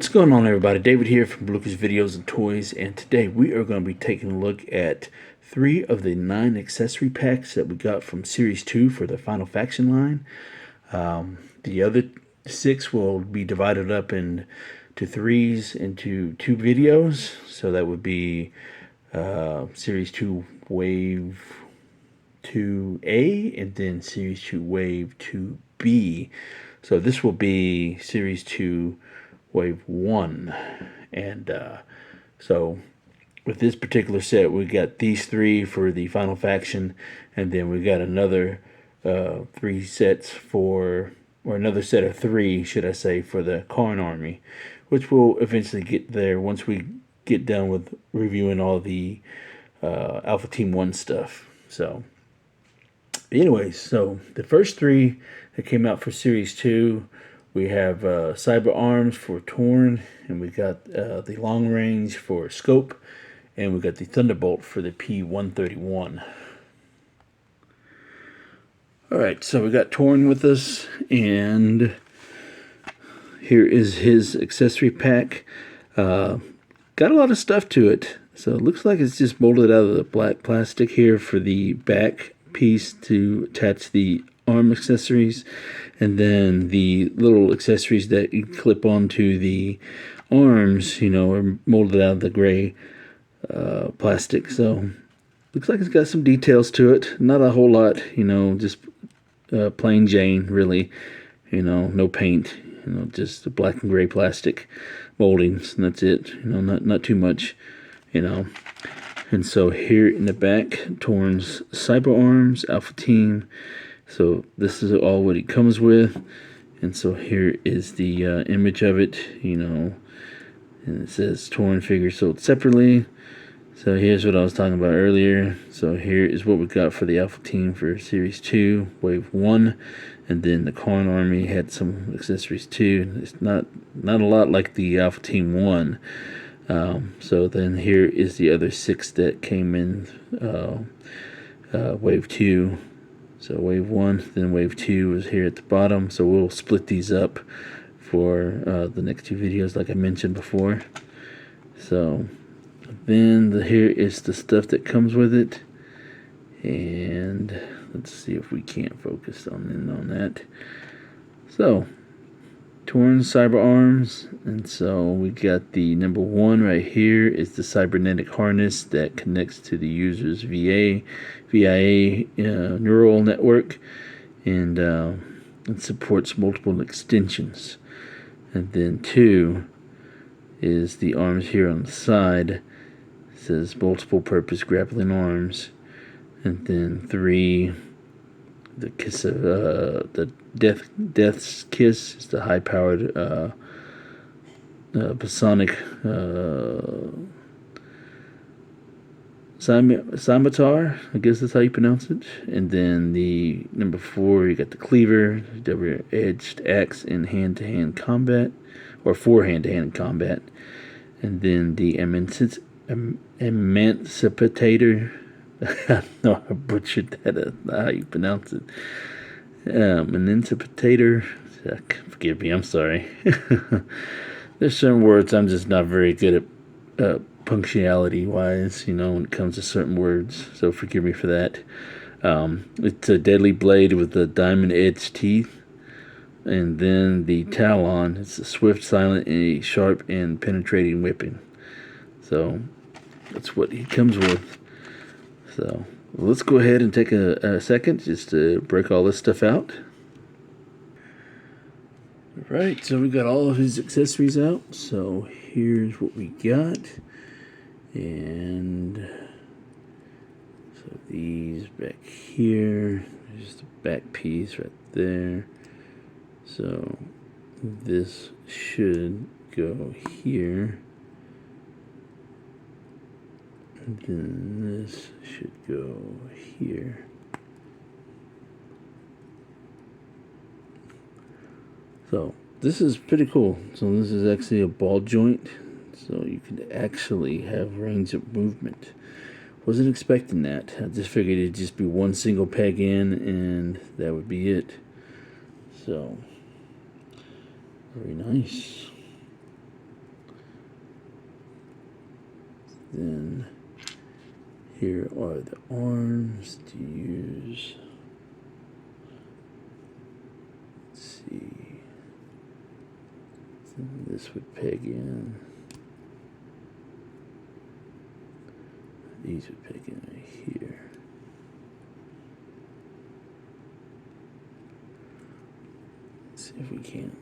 What's going on, everybody? David here from Bluckers Videos and Toys, and today we are going to be taking a look at 3 of the 9 accessory packs that we got from Series 2 for the Final Faction line. The other 6 will be divided up into 3s into 2 videos, so that would be Series 2 Wave 2A and then Series 2 Wave 2B. So this will be Series 2 Wave 1, and so with this particular set we got these 3 for the Final Faction, and then we got another 3 sets for, or another set of 3 should I say, for the Karn Army, which we'll eventually get there once we get done with reviewing all the Alpha Team 1 stuff. So anyways, so the first 3 that came out for Series 2, we have Cyber Arms for Torn, and we got the Long Range for Scope, and we got the Thunderbolt for the P-131. Alright, so we got Torn with us, and here is his accessory pack. Got a lot of stuff to it, so it looks like it's just molded out of the black plastic here for the back piece to attach the arm accessories, and then the little accessories that you clip onto the arms, you know, are molded out of the gray plastic. So looks like it's got some details to it, not a whole lot, you know, just plain Jane really, you know, no paint, you know, just the black and gray plastic moldings, and that's it, you know, not too much, you know. And so here in the back, Torn's Cyber Arms, Alpha Team. So this is all what it comes with, and so here is the image of it, you know, and it says Torn figure sold separately. So here's what I was talking about earlier. So here is what we got for the Alpha Team for Series 2, Wave 1, and then the Karn Army had some accessories too. It's not a lot like the Alpha Team 1. So then here is the other 6 that came in Wave 2. So Wave 1, then Wave 2 is here at the bottom. So we'll split these up for the next 2 videos like I mentioned before. So then here is the stuff that comes with it. And let's see if we can't focus on that. So Torn Cyber Arms, and so we got the number 1 right here is the cybernetic harness that connects to the user's VIA neural network, and it supports multiple extensions. And then 2 is the arms here on the side. It says multiple purpose grappling arms, and then 3, the kiss of the death's kiss is the high-powered Bosonic scimitar, I guess that's how you pronounce it. And then the number 4, you got the cleaver, double-edged axe in hand-to-hand combat, or for hand-to-hand combat. And then the emancipator. I know I butchered that, how you pronounce it. Emancipator. Forgive me, I'm sorry. There's certain words I'm just not very good at punctuality wise, you know, when it comes to certain words, so forgive me for that. It's a deadly blade with the diamond edged teeth, and then the talon, it's a swift, silent, and a sharp and penetrating weapon. So that's what he comes with. So let's go ahead and take a second just to break all this stuff out. Alright, so we got all of his accessories out. So here's what we got. And so these back here, there's the back piece right there. So this should go here. And then this should go here. So this is pretty cool. So this is actually a ball joint, so you can actually have range of movement. Wasn't expecting that. I just figured it'd just be one single peg in and that would be it. So very nice. Here are the arms to use. Let's see. So this would peg in. These would peg in right here. Let's see if we can.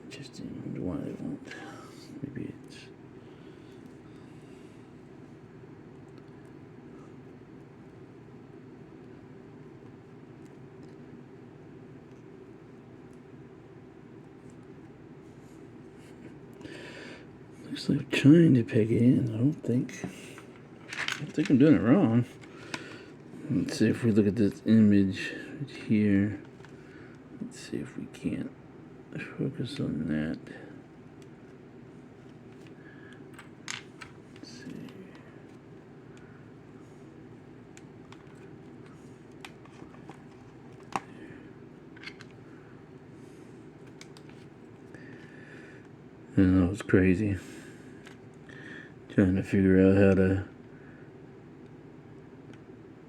Interesting. I wonder why they won't. Maybe it's. Looks like I'm trying to peg it in. I don't think I'm doing it wrong. Let's see if we look at this image right here. Let's see if we can't focus on that. Let's see. I know, it's crazy. Trying to figure out how to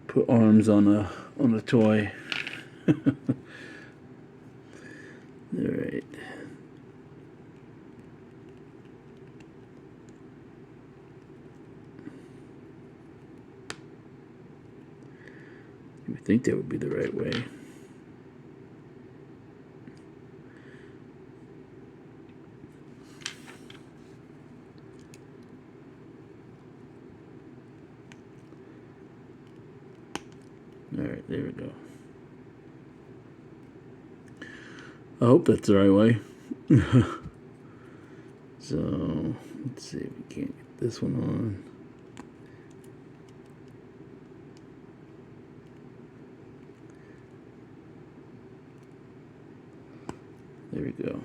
put arms on a toy. Alright. You would think that would be the right way. Alright, there we go. I hope that's the right way. So, let's see if we can't get this one on. There we go.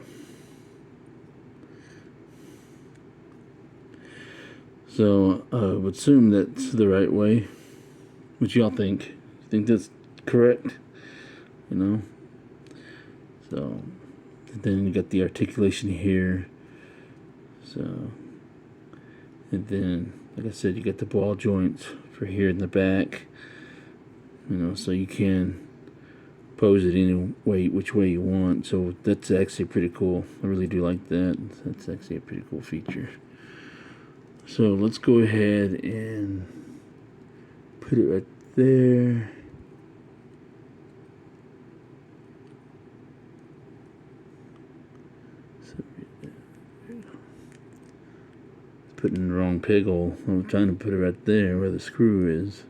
So, I would assume that's the right way. What y'all think? You think that's correct? You know? So, then you got the articulation here. So, and then, like I said, you got the ball joints for here in the back. You know, so you can pose it any way, which way you want. So that's actually pretty cool. I really do like that. That's actually a pretty cool feature. So let's go ahead and put it right there. Putting in the wrong peg hole. I'm trying to put it right there where the screw is.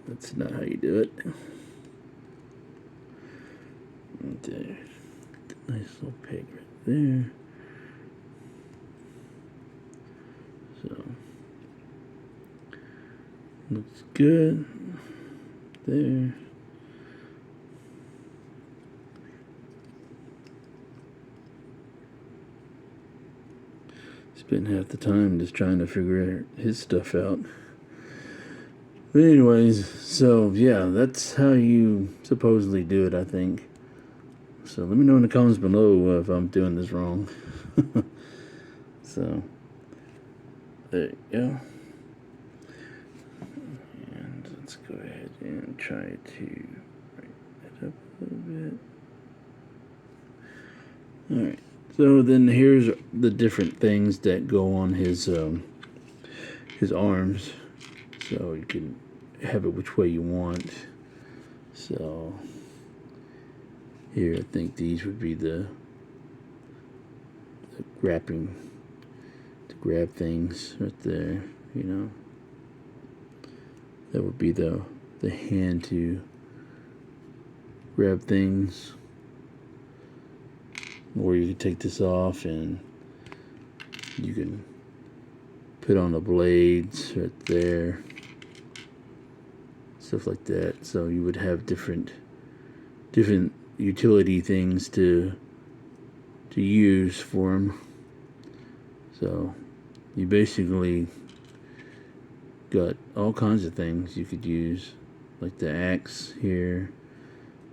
That's not how you do it. Right there. Nice little peg right there. So looks good. There. Spent half the time just trying to figure his stuff out. But anyways, so yeah, that's how you supposedly do it, I think. So let me know in the comments below if I'm doing this wrong. So there you go. And let's go ahead and try to brighten that up a little bit. Alright. So then here's the different things that go on his arms. So you can have it which way you want. So here I think these would be the wrapping to grab things right there, you know. That would be the hand to grab things. Or you can take this off and you can put on the blades right there, stuff like that. So you would have different utility things to use for them. So you basically got all kinds of things you could use, like the axe here.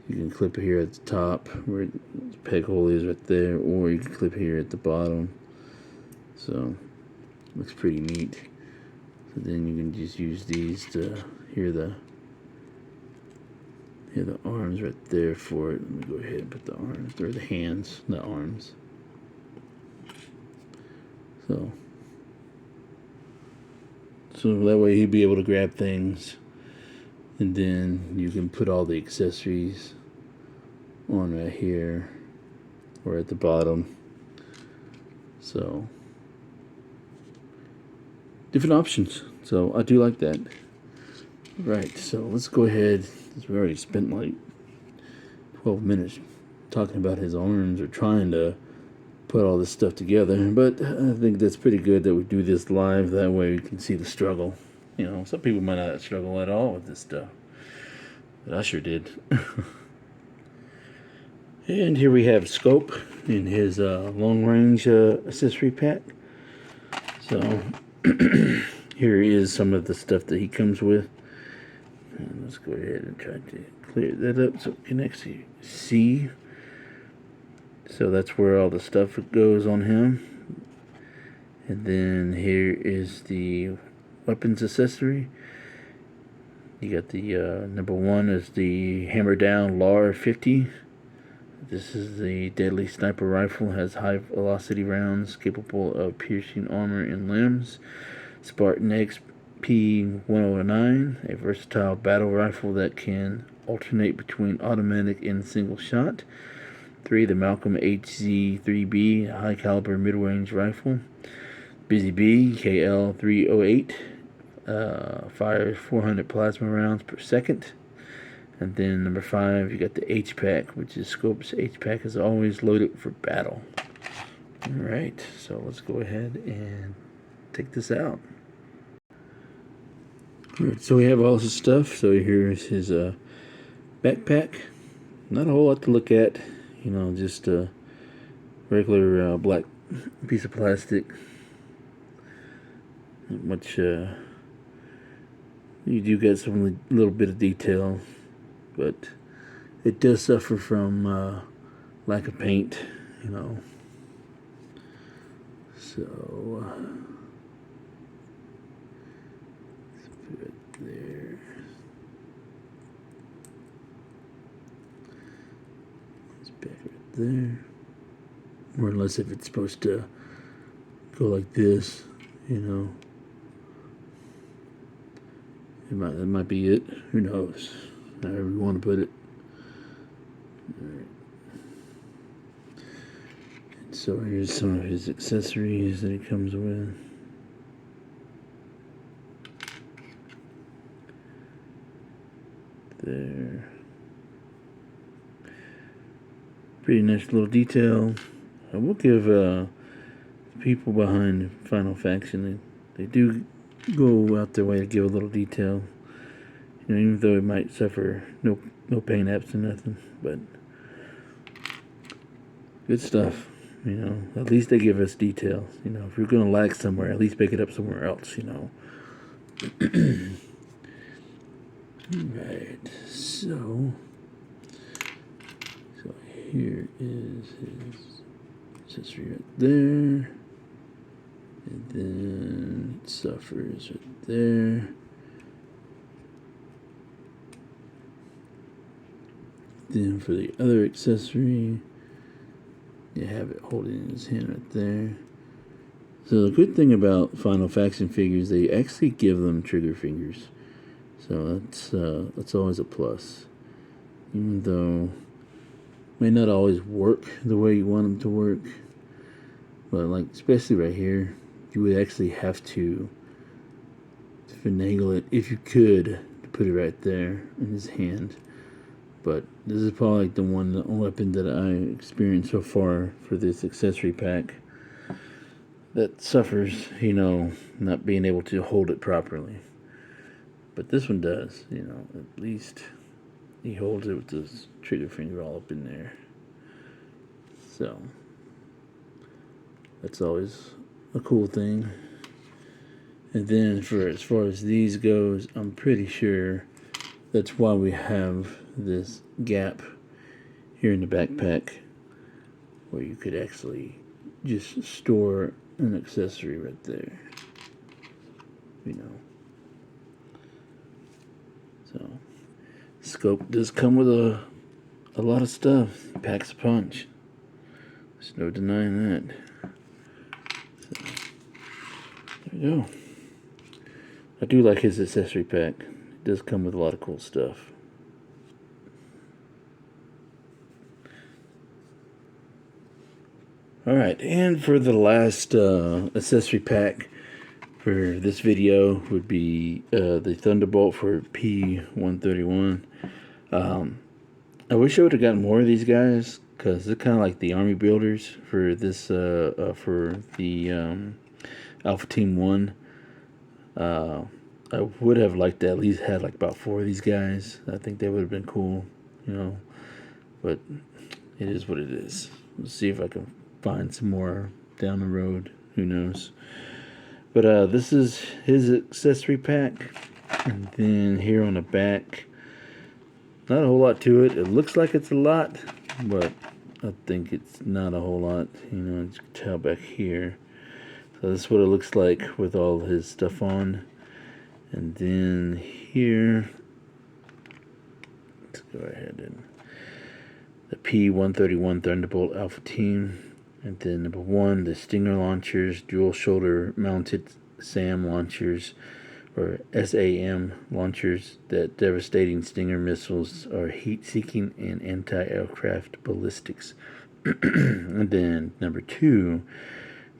You can clip it here at the top where the peg hole is right there, or you can clip here at the bottom. So looks pretty neat. So then you can just use these to hear the arms right there for it. Let me go ahead and put the arms, or the hands, not arms. So that way he'd be able to grab things, and then you can put all the accessories on right here or at the bottom. So different options. So I do like that. Right, so let's go ahead, since we already spent like 12 minutes talking about his arms or trying to put all this stuff together, but I think that's pretty good that we do this live. That way we can see the struggle. You know, some people might not struggle at all with this stuff, but I sure did. And here we have Scope in his long-range accessory pack. So here is some of the stuff that he comes with. And let's go ahead and try to clear that up so we can actually see. So that's where all the stuff goes on him. And then here is the weapons accessory. You got the number one is the Hammer Down LAR 50. This is the deadly sniper rifle. Has high velocity rounds capable of piercing armor and limbs. Spartan XP 109, a versatile battle rifle that can alternate between automatic and single shot. 3. The Malcolm HZ-3B, a high caliber mid-range rifle. Busy Bee KL 308, fires 400 plasma rounds per second. And then number 5, you got the H-Pack, which is Scope's H-Pack is always loaded for battle. Alright, so let's go ahead and take this out. Alright, so we have all his stuff. So here's his backpack. Not a whole lot to look at. You know, just a regular black piece of plastic. Not much, you do get some little bit of detail, but it does suffer from lack of paint, you know. So, let's put it there. Back right there, or unless if it's supposed to go like this, you know, that might be it. Who knows? However you want to put it. Alright. And so here's some of his accessories that he comes with. There. Pretty nice little detail. I will give the people behind Final Faction, they do go out their way to give a little detail. You know, even though it might suffer no paint apps or nothing, but good stuff. You know, at least they give us details. You know, if you're gonna lag somewhere, at least make it up somewhere else. You know. Right. So here is his accessory right there, and then it suffers right there. Then for the other accessory, you have it holding in his hand right there. So the good thing about Final Faction figures, they actually give them trigger fingers. So that's always a plus, even though may not always work the way you want them to work, but like especially right here, you would actually have to finagle it if you could to put it right there in his hand. But this is probably like the weapon that I experienced so far for this accessory pack that suffers, you know, not being able to hold it properly. But this one does, you know, at least he holds it with his trigger finger all up in there. So that's always a cool thing. And then for as far as these goes, I'm pretty sure that's why we have this gap here in the backpack where you could actually just store an accessory right there. You know. So scope does come with a lot of stuff. It packs a punch. There's no denying that. So, there we go. I do like his accessory pack. It does come with a lot of cool stuff. Alright, and for the last accessory pack for this video would be the Thunderbolt for P131. I wish I would have gotten more of these guys, because they're kind of like the army builders for this, for the Alpha Team 1. I would have liked to at least have like about 4 of these guys. I think they would have been cool, you know, but it is what it is. Let's see if I can find some more down the road. Who knows? But this is his accessory pack. And then here on the back, not a whole lot to it. It looks like it's a lot, but I think it's not a whole lot. You know, you can tell back here. So this is what it looks like with all his stuff on. And then here, let's go ahead and the P131 Thunderbolt Alpha Team. And then number 1, the Stinger launchers, dual shoulder mounted SAM launchers, or SAM launchers, that devastating Stinger missiles are heat-seeking and anti-aircraft ballistics. And then number 2,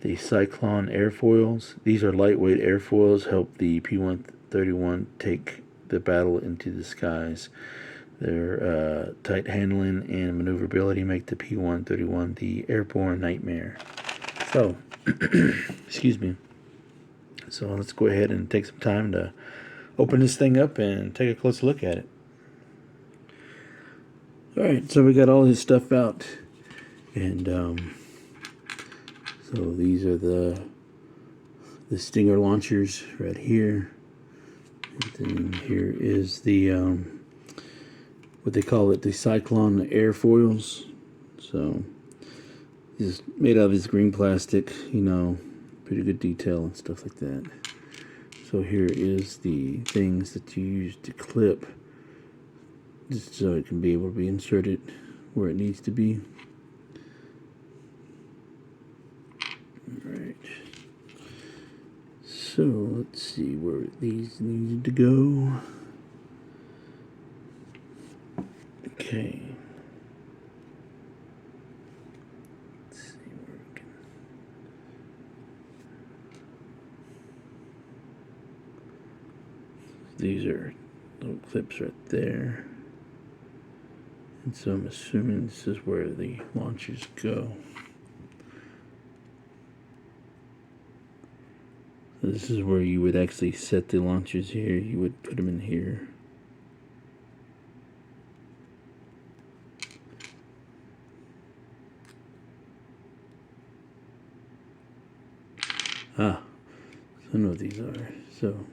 the Cyclone airfoils. These are lightweight airfoils, help the P131 take the battle into the skies. Their tight handling and maneuverability make the P131 the airborne nightmare. So, excuse me. So let's go ahead and take some time to open this thing up and take a closer look at it. Alright, so we got all his stuff out. And so these are the Stinger launchers right here. And then here is the what they call it, the Cyclone airfoils. So it's made out of this green plastic, you know, pretty good detail and stuff like that. So here is the things that you use to clip, just so it can be able to be inserted where it needs to be. Alright, so let's see where these need to go. Okay. Let's see where we can. These are little clips right there. And so I'm assuming this is where the launchers go. So this is where you would actually set the launchers here. You would put them in here. Ah, so I know what these are. So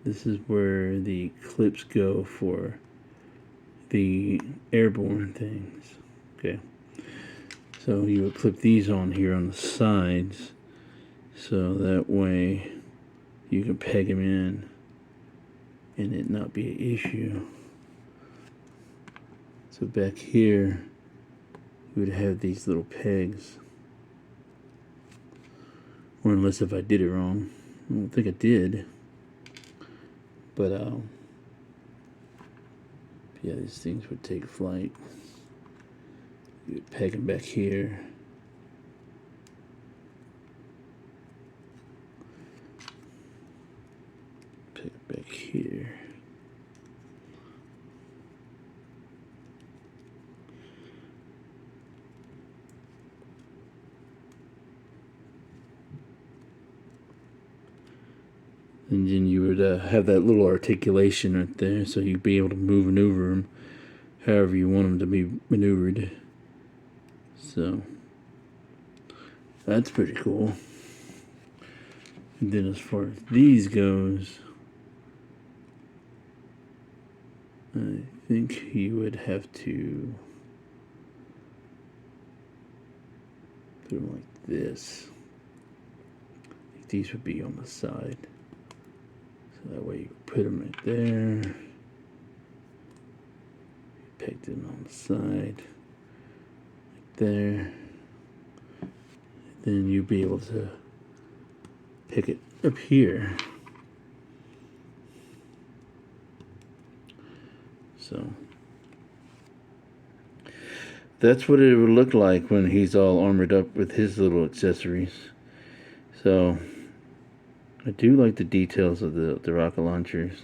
this is where the clips go for the airborne things. Okay, so you would clip these on here on the sides, so that way you can peg them in and it not be an issue. So back here you would have these little pegs. Or unless if I did it wrong. I don't think I did. But yeah, these things would take flight. You would peg them back here. Peg it back here. And then you would have that little articulation right there, so you'd be able to maneuver them however you want them to be maneuvered. So that's pretty cool. And then as far as these goes, I think you would have to put them like this. I think these would be on the side. So that way you put them right there. Pick them on the side. Like there. Then you'll be able to pick it up here. So that's what it would look like when he's all armored up with his little accessories. So I do like the details of the rocket launchers.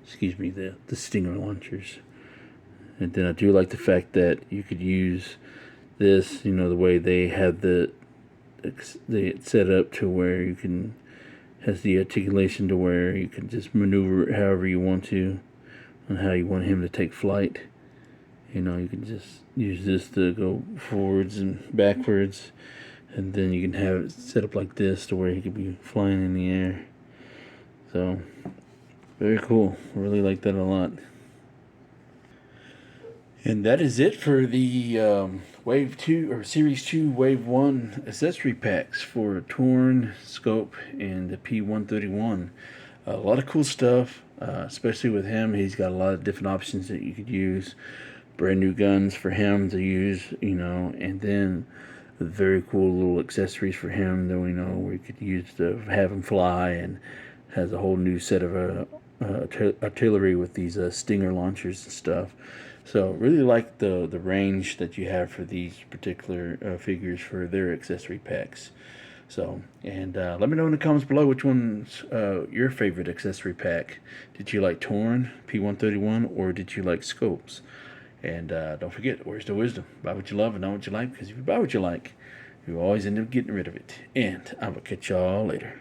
Excuse me, the stinger launchers. And then I do like the fact that you could use this, you know, the way they have they set up to where you can, has the articulation to where you can just maneuver it however you want to, and how you want him to take flight. You know, you can just use this to go forwards and backwards, and then you can have it set up like this to where he could be flying in the air. So, very cool. I really like that a lot. And that is it for the Wave 2 or Series 2 Wave 1 accessory packs for Torn, Scope, and the P131. A lot of cool stuff, especially with him. He's got a lot of different options that you could use. Brand new guns for him to use, you know, and then very cool little accessories for him that we know we could use to have him fly, and has a whole new set of artillery with these stinger launchers and stuff. So really like the range that you have for these particular figures for their accessory packs. So, and let me know in the comments below which one's your favorite accessory pack. Did you like Torn, P131, or did you like Scopes? And don't forget, where's the wisdom? Buy what you love and not what you like, because if you buy what you like, you always end up getting rid of it. And I will catch y'all later.